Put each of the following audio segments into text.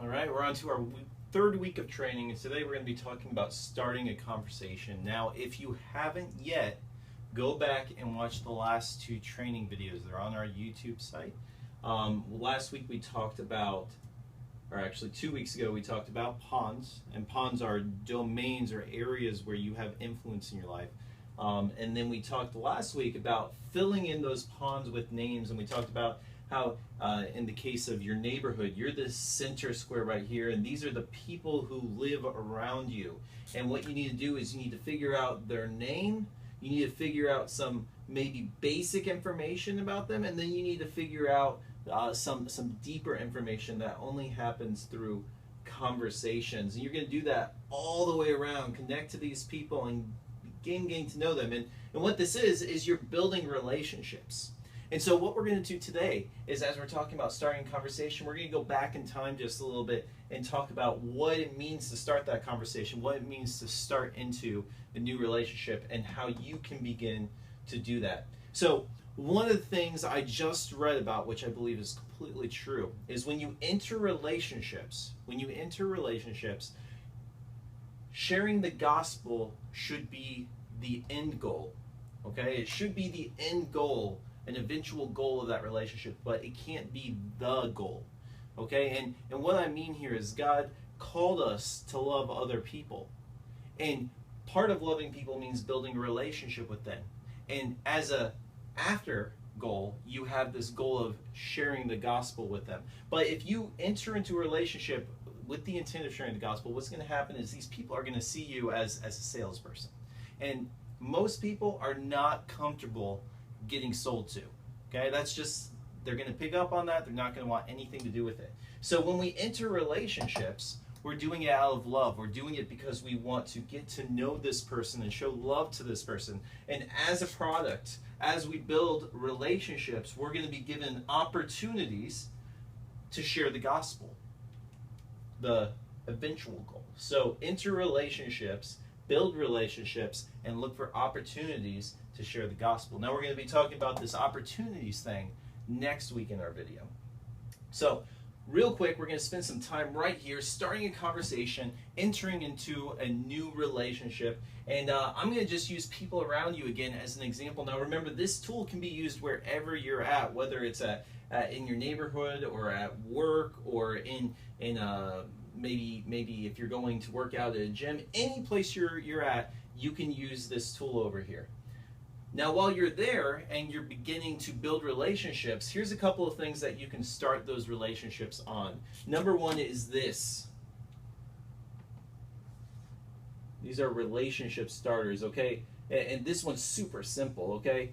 All right, we're on to our third week of training, and today we're going to be talking about starting a conversation. Now, if you haven't yet, go back and watch the last two training videos. They're on our YouTube site. Last week we talked about, or actually 2 weeks ago, we talked about pawns, and pawns are domains or areas where you have influence in your life. And then we talked last week about filling in those pawns with names, and we talked about how in the case of your neighborhood, you're the center square right here, and these are the people who live around you. And what you need to do is you need to figure out their name, you need to figure out some maybe basic information about them, and then you need to figure out some deeper information that only happens through conversations. And you're going to do that all the way around, connect to these people and getting to know them. And what this is you're building relationships. And so what we're going to do today is, as we're talking about starting a conversation, we're going to go back in time just a little bit and talk about what it means to start that conversation, what it means to start into a new relationship, and how you can begin to do that. So one of the things I just read about, which I believe is completely true, is when you enter relationships, sharing the gospel should be the end goal. Okay? It should be the end goal, an eventual goal of that relationship, but it can't be the goal. Okay? And what I mean here is God called us to love other people. And part of loving people means building a relationship with them. And as a after goal, you have this goal of sharing the gospel with them. But if you enter into a relationship with the intent of sharing the gospel, what's going to happen is these people are going to see you as a salesperson. And most people are not comfortable getting sold to. Okay, that's just, they're going to pick up on that. They're not going to want anything to do with it. So when we enter relationships, we're doing it out of love. We're doing it because we want to get to know this person and show love to this person. And as a product, as we build relationships, we're going to be given opportunities to share the gospel, the eventual goal. So enter relationships, build relationships, and look for opportunities to share the gospel. Now we're going to be talking about this opportunities thing next week in our video. So real quick, we're going to spend some time right here starting a conversation, entering into a new relationship, and I'm going to just use people around you again as an example. Now remember, this tool can be used wherever you're at, whether it's in your neighborhood or at work or in maybe if you're going to work out at a gym, any place you're at, you can use this tool over here. Now, while you're there and you're beginning to build relationships, here's a couple of things that you can start those relationships on. Number one is this. These are relationship starters, okay? And this one's super simple, okay?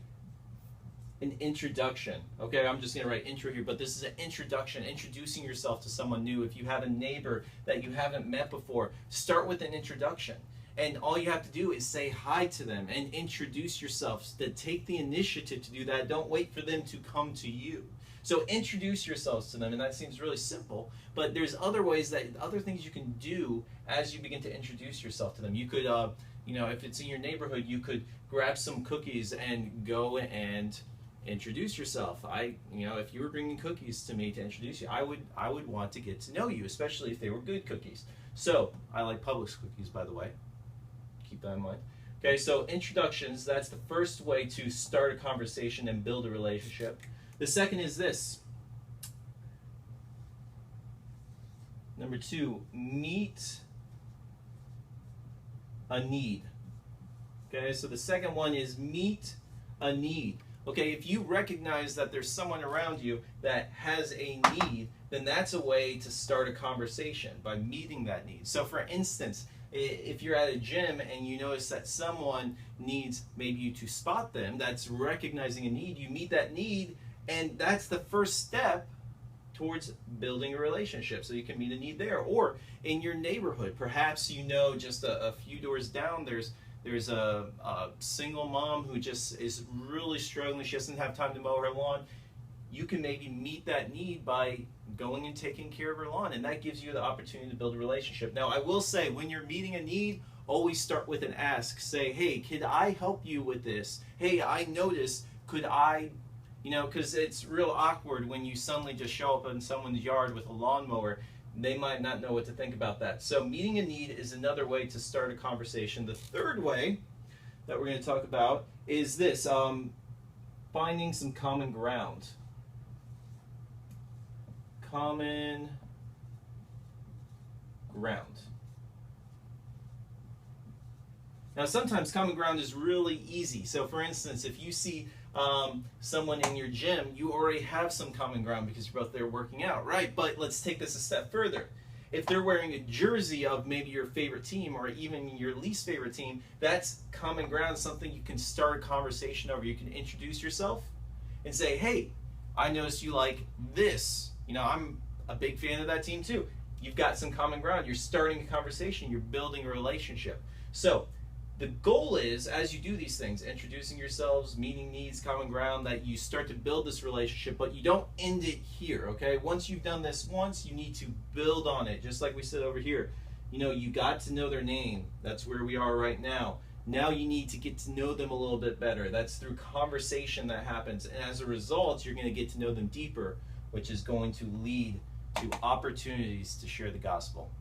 An introduction, okay? I'm just going to write intro here, but this is an introduction, introducing yourself to someone new. If you have a neighbor that you haven't met before, start with an introduction. And all you have to do is say hi to them and introduce yourself. Take the initiative to do that. Don't wait for them to come to you. So introduce yourselves to them, and that seems really simple, but there's other ways, other things you can do as you begin to introduce yourself to them. You could, if it's in your neighborhood, you could grab some cookies and go and introduce yourself. If you were bringing cookies to me to introduce you, I would want to get to know you, especially if they were good cookies. So I like Publix cookies, by the way. Keep that in mind. Okay, so introductions, that's the first way to start a conversation and build a relationship. The second is this. Number two, meet a need. Okay, so the second one is meet a need. Okay, if you recognize that there's someone around you that has a need, then that's a way to start a conversation, by meeting that need. So for instance, if you're at a gym and you notice that someone needs maybe you to spot them, that's recognizing a need. You meet that need, and that's the first step towards building a relationship. So you can meet a need there. Or in your neighborhood, perhaps just a few doors down, there's a single mom who just is really struggling. She doesn't have time to mow her lawn. You can maybe meet that need by going and taking care of her lawn, and that gives you the opportunity to build a relationship. Now, I will say, when you're meeting a need, always start with an ask. Say, hey, could I help you with this? Hey, I noticed, could I, because it's real awkward when you suddenly just show up in someone's yard with a lawnmower. they might not know what to think about that. So meeting a need is another way to start a conversation. The third way that we're going to talk about is this, finding some common ground. Common ground. Now sometimes common ground is really easy. So for instance, if you see someone in your gym, you already have some common ground because you're both there working out, right? But let's take this a step further. If they're wearing a jersey of maybe your favorite team or even your least favorite team, that's common ground, something you can start a conversation over. You can introduce yourself and say, hey, I noticed you like this. You know, I'm a big fan of that team too. You've got some common ground. You're starting a conversation. You're building a relationship. So the goal is, as you do these things, introducing yourselves, meeting needs, common ground, that you start to build this relationship, but you don't end it here, okay? Once you've done this once, you need to build on it, just like we said over here. You know, you got to know their name. That's where we are right now. Now you need to get to know them a little bit better. That's through conversation that happens, and as a result, you're going to get to know them deeper, which is going to lead to opportunities to share the gospel.